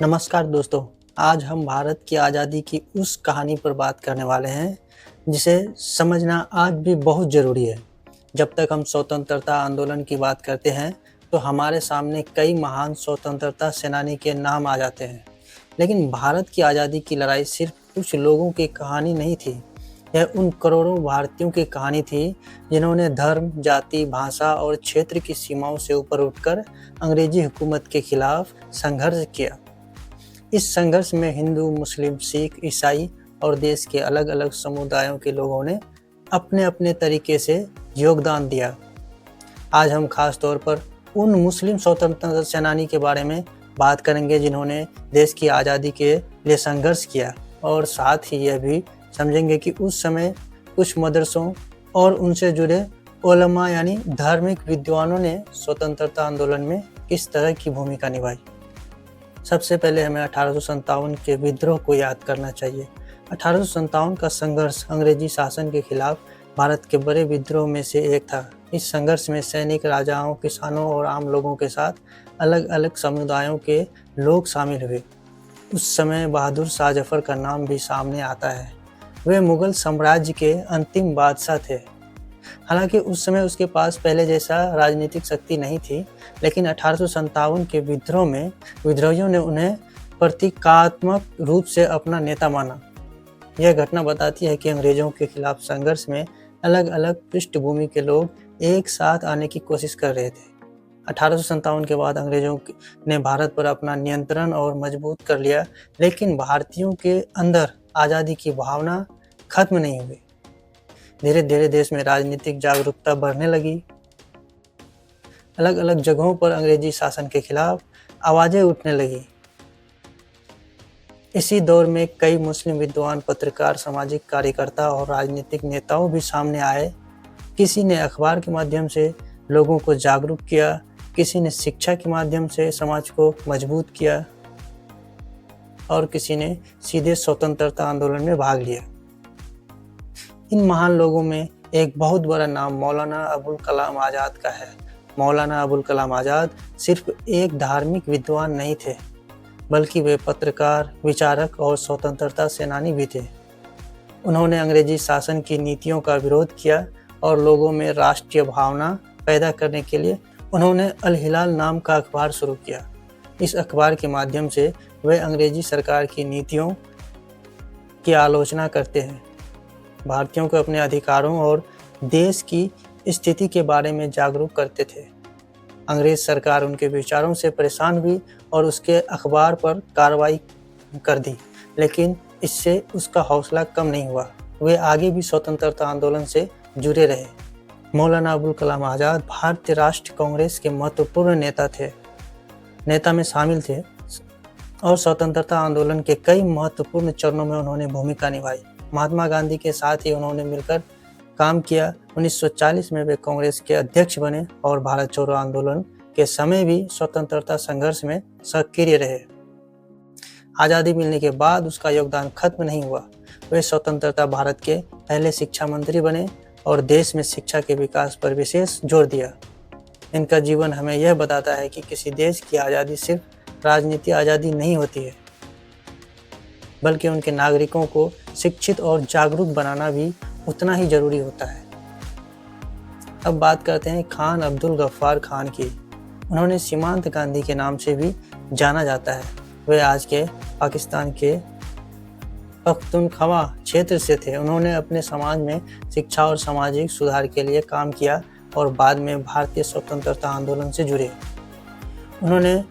नमस्कार दोस्तों, आज हम भारत की आज़ादी की उस कहानी पर बात करने वाले हैं, जिसे समझना आज भी बहुत ज़रूरी है। जब तक हम स्वतंत्रता आंदोलन की बात करते हैं, तो हमारे सामने कई महान स्वतंत्रता सेनानी के नाम आ जाते हैं। लेकिन भारत की आज़ादी की लड़ाई सिर्फ कुछ लोगों की कहानी नहीं थी, यह उन करोड़ों भारतीयों की कहानी थी, जिन्होंने धर्म, जाति, भाषा और क्षेत्र की सीमाओं से ऊपर उठकर अंग्रेजी हुकूमत के खिलाफ संघर्ष किया। इस संघर्ष में हिंदू, मुस्लिम, सिख, ईसाई और देश के अलग-अलग समुदायों के लोगों ने अपने-अपने तरीके से योगदान दिया। आज हम खास तौर पर उन मुस्लिम स्वतंत्रता सेनानी के बारे में बात करेंगे, जिन्होंने देश की आज़ादी के लिए संघर्ष किया, और साथ ही यह भी समझेंगे कि उस समय कुछ मदरसों और उनसे जुड़े उलमा यानी धार्मिक विद्वानों ने स्वतंत्रता आंदोलन में किस तरह की भूमिका निभाई। सबसे पहले हमें 1857 के विद्रोह को याद करना चाहिए। 1857 का संघर्ष अंग्रेजी शासन के खिलाफ भारत के बड़े विद्रोह में से एक था। इस संघर्ष में सैनिक, राजाओं, किसानों और आम लोगों के साथ अलग-अलग समुदायों के लोग शामिल हुए। उस समय बहादुर शाह जफर का नाम भी सामने आता है। वे मुगल साम्राज्य के अंतिम बादशाह थे। हालांकि उस समय उसके पास पहले जैसा राजनीतिक शक्ति नहीं थी, लेकिन 1857 के विद्रोह में विद्रोहियों ने उन्हें प्रतीकात्मक रूप से अपना नेता माना। यह घटना बताती है कि अंग्रेजों के खिलाफ संघर्ष में अलग-अलग पृष्ठभूमि के लोग एक साथ आने की कोशिश कर रहे थे। 1857 के बाद अंग्रेजों ने भारत पर अपना नियंत्रण और मजबूत कर लिया, लेकिन भारतीयों के अंदर आज़ादी की भावना खत्म नहीं हुई। धीरे धीरे देश में राजनीतिक जागरूकता बढ़ने लगी। अलग अलग जगहों पर अंग्रेजी शासन के खिलाफ आवाज़ें उठने लगी। इसी दौर में कई मुस्लिम विद्वान, पत्रकार, सामाजिक कार्यकर्ता और राजनीतिक नेताओं भी सामने आए। किसी ने अखबार के माध्यम से लोगों को जागरूक किया, किसी ने शिक्षा के माध्यम से समाज को मजबूत किया, और किसी ने सीधे स्वतंत्रता आंदोलन में भाग लिया। इन महान लोगों में एक बहुत बड़ा नाम मौलाना अबुल कलाम आज़ाद का है। मौलाना अबुल कलाम आज़ाद सिर्फ एक धार्मिक विद्वान नहीं थे, बल्कि वे पत्रकार, विचारक और स्वतंत्रता सेनानी भी थे। उन्होंने अंग्रेजी शासन की नीतियों का विरोध किया और लोगों में राष्ट्रीय भावना पैदा करने के लिए उन्होंने अल हिलाल नाम का अखबार शुरू किया। इस अखबार के माध्यम से वे अंग्रेजी सरकार की नीतियों की आलोचना करते हैं, भारतीयों को अपने अधिकारों और देश की स्थिति के बारे में जागरूक करते थे। अंग्रेज सरकार उनके विचारों से परेशान हुई और उसके अखबार पर कार्रवाई कर दी, लेकिन इससे उसका हौसला कम नहीं हुआ। वे आगे भी स्वतंत्रता आंदोलन से जुड़े रहे। मौलाना अबुल कलाम आज़ाद भारतीय राष्ट्रीय कांग्रेस के महत्वपूर्ण नेता में शामिल थे और स्वतंत्रता आंदोलन के कई महत्वपूर्ण चरणों में उन्होंने भूमिका निभाई। महात्मा गांधी के साथ ही उन्होंने मिलकर काम किया। 1940 में वे कांग्रेस के अध्यक्ष बने और भारत छोड़ो आंदोलन के समय भी स्वतंत्रता संघर्ष में सक्रिय रहे। आज़ादी मिलने के बाद उसका योगदान खत्म नहीं हुआ। वे स्वतंत्रता भारत के पहले शिक्षा मंत्री बने और देश में शिक्षा के विकास पर विशेष जोर दिया। इनका जीवन हमें यह बताता है कि किसी देश की आज़ादी सिर्फ राजनीतिक आज़ादी नहीं होती है, बल्कि उनके नागरिकों को शिक्षित और जागरूक बनाना भी उतना ही जरूरी होता है। अब बात करते हैं खान अब्दुल गफ्फार खान की। उन्होंने सीमांत गांधी के नाम से भी जाना जाता है। वे आज के पाकिस्तान के पख्तूनख्वा क्षेत्र से थे। उन्होंने अपने समाज में शिक्षा और सामाजिक सुधार के लिए काम किया और बाद में भारतीय स्वतंत्रता आंदोलन से जुड़े। उन्होंने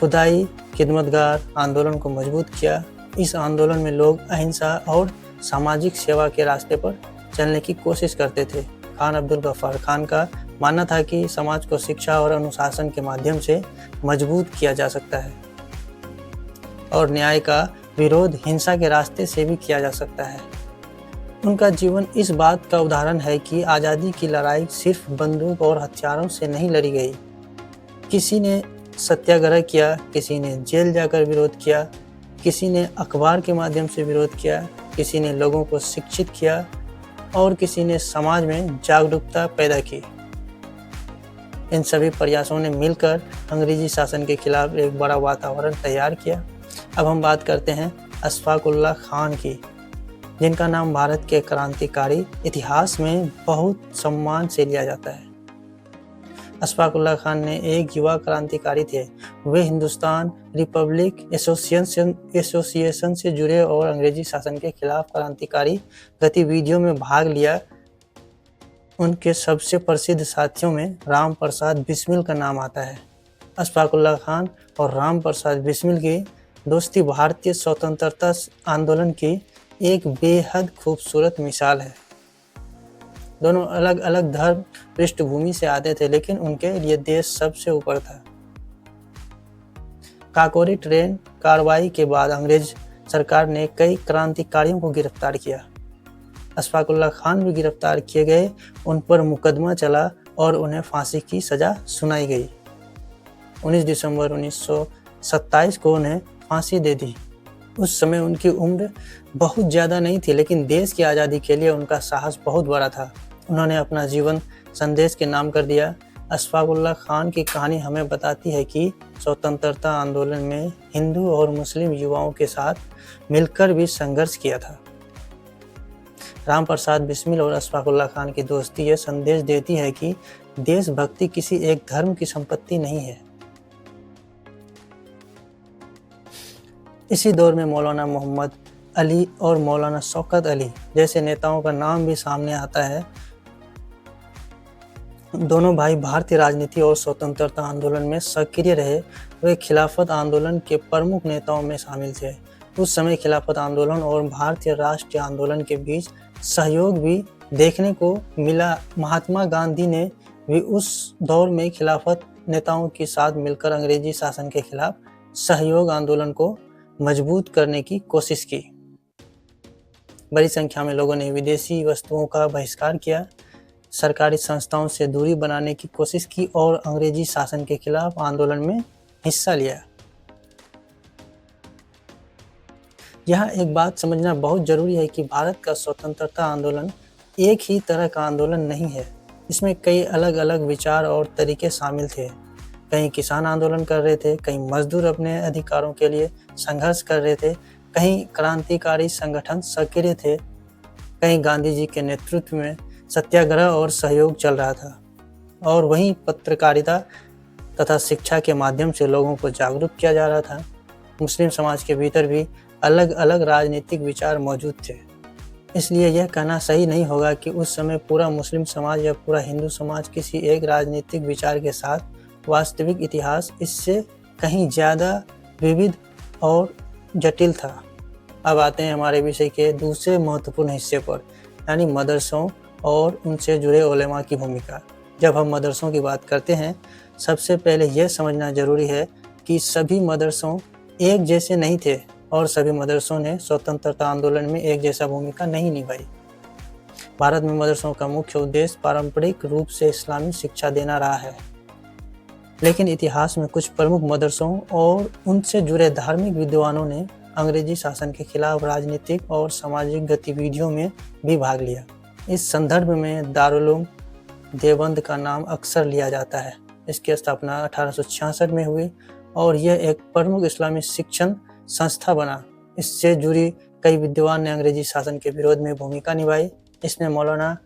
खुदाई खिदमतगार आंदोलन को मजबूत किया। इस आंदोलन में लोग अहिंसा और सामाजिक सेवा के रास्ते पर चलने की कोशिश करते थे। खान अब्दुल गफ्फार खान का मानना था कि समाज को शिक्षा और अनुशासन के माध्यम से मजबूत किया जा सकता है और न्याय का विरोध हिंसा के रास्ते से भी किया जा सकता है। उनका जीवन इस बात का उदाहरण है कि आज़ादी की लड़ाई सिर्फ बंदूक और हथियारों से नहीं लड़ी गई। किसी ने सत्याग्रह किया, किसी ने जेल जाकर विरोध किया, किसी ने अखबार के माध्यम से विरोध किया, किसी ने लोगों को शिक्षित किया और किसी ने समाज में जागरूकता पैदा की। इन सभी प्रयासों ने मिलकर अंग्रेजी शासन के खिलाफ एक बड़ा वातावरण तैयार किया। अब हम बात करते हैं अशफाकुल्लाह खान की, जिनका नाम भारत के क्रांतिकारी इतिहास में बहुत सम्मान से लिया जाता है। अशफाकुल्लाह खान ने एक युवा क्रांतिकारी थे। वे हिंदुस्तान रिपब्लिक एसोसिएशन से जुड़े और अंग्रेजी शासन के खिलाफ क्रांतिकारी गतिविधियों में भाग लिया। उनके सबसे प्रसिद्ध साथियों में राम प्रसाद बिस्मिल का नाम आता है। अशफाकुल्लाह खान और राम प्रसाद बिस्मिल की दोस्ती भारतीय स्वतंत्रता आंदोलन की एक बेहद खूबसूरत मिसाल है। दोनों अलग अलग धर्म पृष्ठभूमि से आते थे, लेकिन उनके लिए देश सबसे ऊपर था। काकोरी ट्रेन कार्रवाई के बाद अंग्रेज सरकार ने कई क्रांतिकारियों को गिरफ्तार किया। अशफाकुल्लाह खान भी गिरफ्तार किए गए। उन पर मुकदमा चला और उन्हें फांसी की सजा सुनाई गई। 19 दिसंबर 1927 को उन्हें फांसी दे दी। उस समय उनकी उम्र बहुत ज़्यादा नहीं थी, लेकिन देश की आज़ादी के लिए उनका साहस बहुत बड़ा था। उन्होंने अपना जीवन संदेश के नाम कर दिया। अशफाकुल्लाह खान की कहानी हमें बताती है कि स्वतंत्रता आंदोलन में हिंदू और मुस्लिम युवाओं के साथ मिलकर भी संघर्ष किया था। राम प्रसाद बिस्मिल और अशफाकुल्लाह खान की दोस्ती यह संदेश देती है कि देशभक्ति किसी एक धर्म की संपत्ति नहीं है। इसी दौर में मौलाना मोहम्मद अली और मौलाना शौकत अली जैसे नेताओं का नाम भी सामने आता है। दोनों भाई भारतीय राजनीति और स्वतंत्रता आंदोलन में सक्रिय रहे। वे खिलाफत आंदोलन के प्रमुख नेताओं में शामिल थे। उस समय खिलाफत आंदोलन और भारतीय राष्ट्रीय आंदोलन के बीच सहयोग भी देखने को मिला। महात्मा गांधी ने भी उस दौर में खिलाफत नेताओं के साथ मिलकर अंग्रेजी शासन के खिलाफ सहयोग आंदोलन को मजबूत करने की कोशिश की। बड़ी संख्या में लोगों ने विदेशी वस्तुओं का बहिष्कार किया, सरकारी संस्थाओं से दूरी बनाने की कोशिश की और अंग्रेजी शासन के खिलाफ आंदोलन में हिस्सा लिया। यहाँ एक बात समझना बहुत जरूरी है कि भारत का स्वतंत्रता आंदोलन एक ही तरह का आंदोलन नहीं है। इसमें कई अलग अलग विचार और तरीके शामिल थे। कहीं किसान आंदोलन कर रहे थे, कहीं मजदूर अपने अधिकारों के लिए संघर्ष कर रहे थे, कहीं क्रांतिकारी संगठन सक्रिय थे, कहीं गांधी जी के नेतृत्व में सत्याग्रह और सहयोग चल रहा था, और वहीं पत्रकारिता तथा शिक्षा के माध्यम से लोगों को जागरूक किया जा रहा था। मुस्लिम समाज के भीतर भी अलग अलग राजनीतिक विचार मौजूद थे। इसलिए यह कहना सही नहीं होगा कि उस समय पूरा मुस्लिम समाज या पूरा हिंदू समाज किसी एक राजनीतिक विचार के साथ। वास्तविक इतिहास इससे कहीं ज़्यादा विविध और जटिल था। अब आते हैं हमारे विषय के दूसरे महत्वपूर्ण हिस्से पर, यानी मदरसों और उनसे जुड़े उलेमा की भूमिका। जब हम मदरसों की बात करते हैं, सबसे पहले यह समझना जरूरी है कि सभी मदरसों एक जैसे नहीं थे और सभी मदरसों ने स्वतंत्रता आंदोलन में एक जैसा भूमिका नहीं निभाई। भारत में मदरसों का मुख्य उद्देश्य पारंपरिक रूप से इस्लामी शिक्षा देना रहा है, लेकिन इतिहास में कुछ प्रमुख मदरसों और उनसे जुड़े धार्मिक विद्वानों ने अंग्रेजी शासन के खिलाफ राजनीतिक और सामाजिक गतिविधियों में भी भाग लिया। इस संदर्भ में दारुल देवबंद का नाम अक्सर लिया जाता है। इसकी स्थापना 1866 में हुई और यह एक प्रमुख इस्लामी शिक्षण संस्था बना। इससे जुड़ी कई विद्वान ने अंग्रेजी शासन के विरोध में भूमिका निभाई। इसमें मौलाना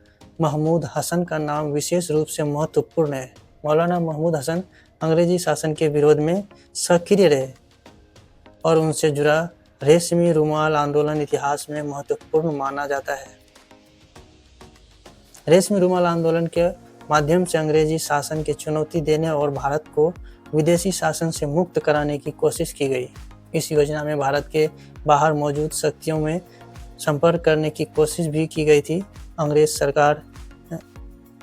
महमूद हसन का नाम विशेष रूप से महत्वपूर्ण है। मौलाना महमूद हसन अंग्रेजी शासन के विरोध में सक्रिय रहे और उनसे जुड़ा रेशमी रुमाल आंदोलन इतिहास में महत्वपूर्ण माना जाता है। रेशमी रुमाल आंदोलन के माध्यम से अंग्रेजी शासन की चुनौती देने और भारत को विदेशी शासन से मुक्त कराने की कोशिश की गई। इस योजना में भारत के बाहर मौजूद शक्तियों में संपर्क करने की कोशिश भी की गई थी। अंग्रेज सरकार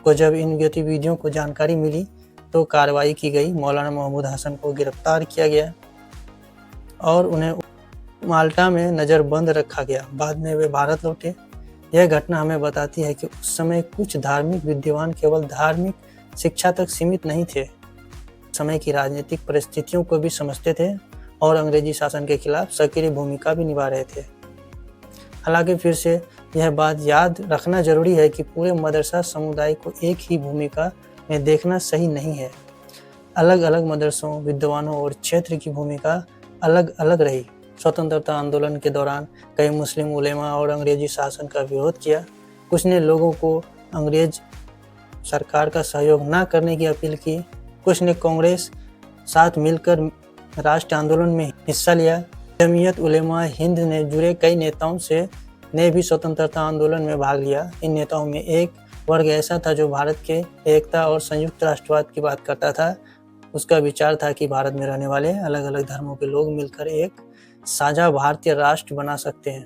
को जब इन गतिविधियों को जानकारी मिली तो कार्रवाई की गई। मौलाना महमूद हसन को गिरफ्तार किया गया और उन्हें माल्टा में नज़रबंद रखा गया। बाद में वे भारत लौटे। यह घटना हमें बताती है कि उस समय कुछ धार्मिक विद्वान केवल धार्मिक शिक्षा तक सीमित नहीं थे, समय की राजनीतिक परिस्थितियों को भी समझते थे और अंग्रेजी शासन के खिलाफ सक्रिय भूमिका भी निभा रहे थे। हालांकि फिर से यह बात याद रखना जरूरी है कि पूरे मदरसा समुदाय को एक ही भूमिका में देखना सही नहीं है। अलग अलग मदरसों, विद्वानों और क्षेत्र की भूमिका अलग अलग रही। स्वतंत्रता आंदोलन के दौरान कई मुस्लिम उलेमा और अंग्रेजी शासन का विरोध किया। कुछ ने लोगों को अंग्रेज सरकार का सहयोग न करने की अपील की। कुछ ने कांग्रेस साथ मिलकर राष्ट्र आंदोलन में हिस्सा लिया। जमीयत उलेमा हिंद ने जुड़े कई नेताओं ने भी स्वतंत्रता आंदोलन में भाग लिया। इन नेताओं में एक वर्ग ऐसा था जो भारत के एकता और संयुक्त राष्ट्रवाद की बात करता था। उसका विचार था कि भारत में रहने वाले अलग अलग धर्मों के लोग मिलकर एक साझा भारतीय राष्ट्र बना सकते हैं।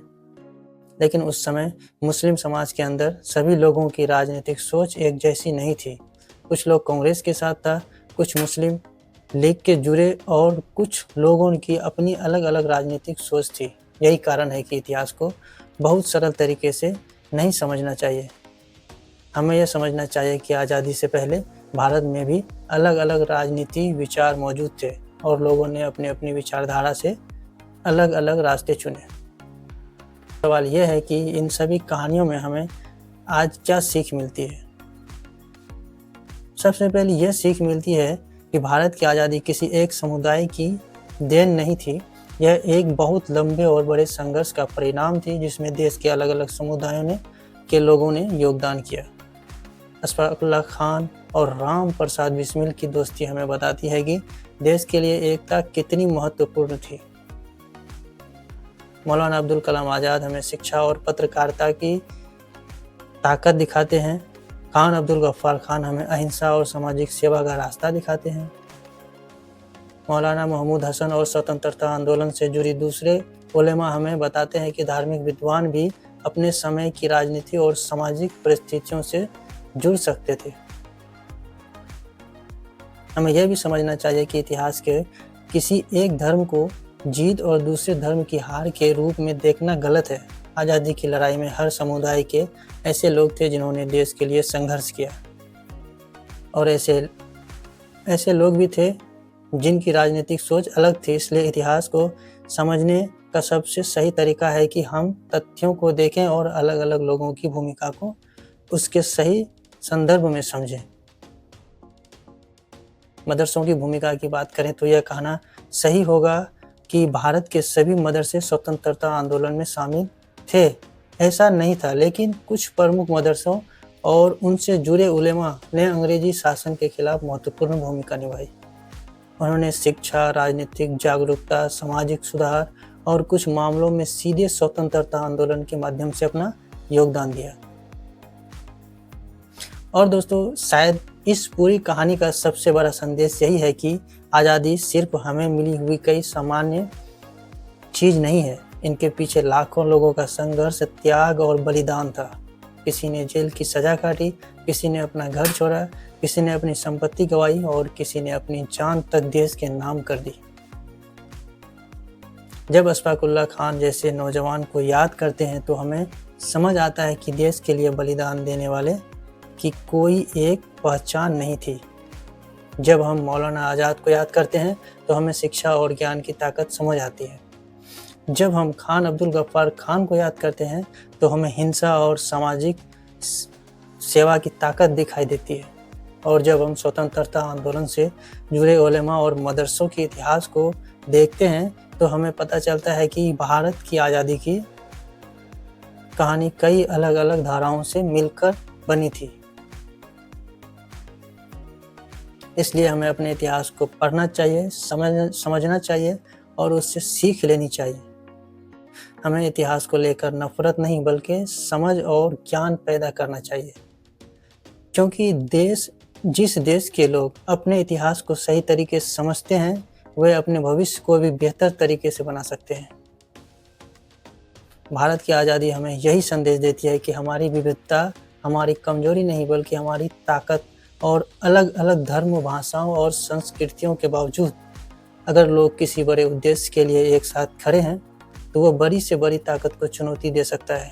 लेकिन उस समय मुस्लिम समाज के अंदर सभी लोगों की राजनीतिक सोच एक जैसी नहीं थी। कुछ लोग कांग्रेस के साथ था, कुछ मुस्लिम लीग के जुड़े और कुछ लोगों की अपनी अलग अलग राजनीतिक सोच थी। यही कारण है कि इतिहास को बहुत सरल तरीके से नहीं समझना चाहिए। हमें यह समझना चाहिए कि आज़ादी से पहले भारत में भी अलग अलग राजनीति विचार मौजूद थे और लोगों ने अपनी अपनी विचारधारा से अलग अलग रास्ते चुने। सवाल यह है कि इन सभी कहानियों में हमें आज क्या सीख मिलती है। सबसे पहले यह सीख मिलती है कि भारत की आज़ादी किसी एक समुदाय की देन नहीं थी। यह एक बहुत लंबे और बड़े संघर्ष का परिणाम थी जिसमें देश के अलग अलग समुदायों के लोगों ने योगदान किया। अशफाक उल्लाह खान और राम प्रसाद बिस्मिल की दोस्ती हमें बताती है कि देश के लिए एकता कितनी महत्वपूर्ण थी। मौलाना अब्दुल कलाम आज़ाद हमें शिक्षा और पत्रकारिता की ताकत दिखाते हैं। खान अब्दुल गफ्फार खान हमें अहिंसा और सामाजिक सेवा का रास्ता दिखाते हैं। मौलाना महमूद हसन और स्वतंत्रता आंदोलन से जुड़ी दूसरे उलेमा हमें बताते हैं कि धार्मिक विद्वान भी अपने समय की राजनीति और सामाजिक परिस्थितियों से जुड़ सकते थे। हमें यह भी समझना चाहिए कि इतिहास के किसी एक धर्म को जीत और दूसरे धर्म की हार के रूप में देखना गलत है। आज़ादी की लड़ाई में हर समुदाय के ऐसे लोग थे जिन्होंने देश के लिए संघर्ष किया और ऐसे लोग भी थे जिनकी राजनीतिक सोच अलग थी। इसलिए इतिहास को समझने का सबसे सही तरीका है कि हम तथ्यों को देखें और अलग अलग लोगों की भूमिका को उसके सही संदर्भ में समझें। मदरसों की भूमिका की बात करें तो यह कहना सही होगा कि भारत के सभी मदरसे स्वतंत्रता आंदोलन में शामिल थे, ऐसा नहीं था। लेकिन कुछ प्रमुख मदरसों और उनसे जुड़े उलेमा ने अंग्रेजी शासन के खिलाफ महत्वपूर्ण भूमिका निभाई। उन्होंने शिक्षा, राजनीतिक जागरूकता, सामाजिक सुधार और कुछ मामलों में सीधे स्वतंत्रता आंदोलन के माध्यम से अपना योगदान दिया। और दोस्तों, शायद इस पूरी कहानी का सबसे बड़ा संदेश यही है कि आज़ादी सिर्फ हमें मिली हुई कई सामान्य चीज़ नहीं है। इनके पीछे लाखों लोगों का संघर्ष, त्याग और बलिदान था। किसी ने जेल की सज़ा काटी, किसी ने अपना घर छोड़ा, किसी ने अपनी संपत्ति गंवाई और किसी ने अपनी जान तक देश के नाम कर दी। जब अशफाक उल्लाह खान जैसे नौजवान को याद करते हैं तो हमें समझ आता है कि देश के लिए बलिदान देने वाले की कोई एक पहचान नहीं थी। जब हम मौलाना आज़ाद को याद करते हैं तो हमें शिक्षा और ज्ञान की ताकत समझ आती है। जब हम खान अब्दुल गफ्फार खान को याद करते हैं तो हमें हिंसा और सामाजिक सेवा की ताकत दिखाई देती है। और जब हम स्वतंत्रता आंदोलन से जुड़े उलेमा और मदरसों के इतिहास को देखते हैं तो हमें पता चलता है कि भारत की आज़ादी की कहानी कई अलग अलग धाराओं से मिलकर बनी थी। इसलिए हमें अपने इतिहास को पढ़ना चाहिए, समझना चाहिए और उससे सीख लेनी चाहिए। हमें इतिहास को लेकर नफरत नहीं बल्कि समझ और ज्ञान पैदा करना चाहिए, क्योंकि जिस देश के लोग अपने इतिहास को सही तरीके से समझते हैं वे अपने भविष्य को भी बेहतर तरीके से बना सकते हैं। भारत की आज़ादी हमें यही संदेश देती है कि हमारी विविधता हमारी कमजोरी नहीं बल्कि हमारी ताकत, और अलग अलग धर्म, भाषाओं और संस्कृतियों के बावजूद अगर लोग किसी बड़े उद्देश्य के लिए एक साथ खड़े हैं तो वह बड़ी से बड़ी ताकत को चुनौती दे सकता है।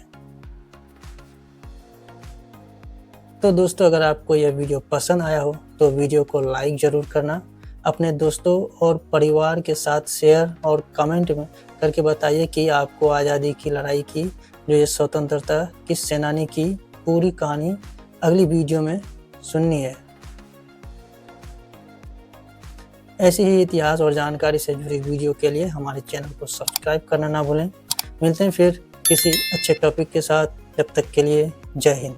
तो दोस्तों, अगर आपको यह वीडियो पसंद आया हो तो वीडियो को लाइक ज़रूर करना, अपने दोस्तों और परिवार के साथ शेयर और कमेंट में करके बताइए कि आपको आज़ादी की लड़ाई की जो ये स्वतंत्रता की सेनानी की पूरी कहानी अगली वीडियो में सुननी है। ऐसी ही इतिहास और जानकारी से जुड़ी वीडियो के लिए हमारे चैनल को सब्सक्राइब करना ना भूलें। मिलते हैं फिर किसी अच्छे टॉपिक के साथ, जब तक के लिए जय हिंद।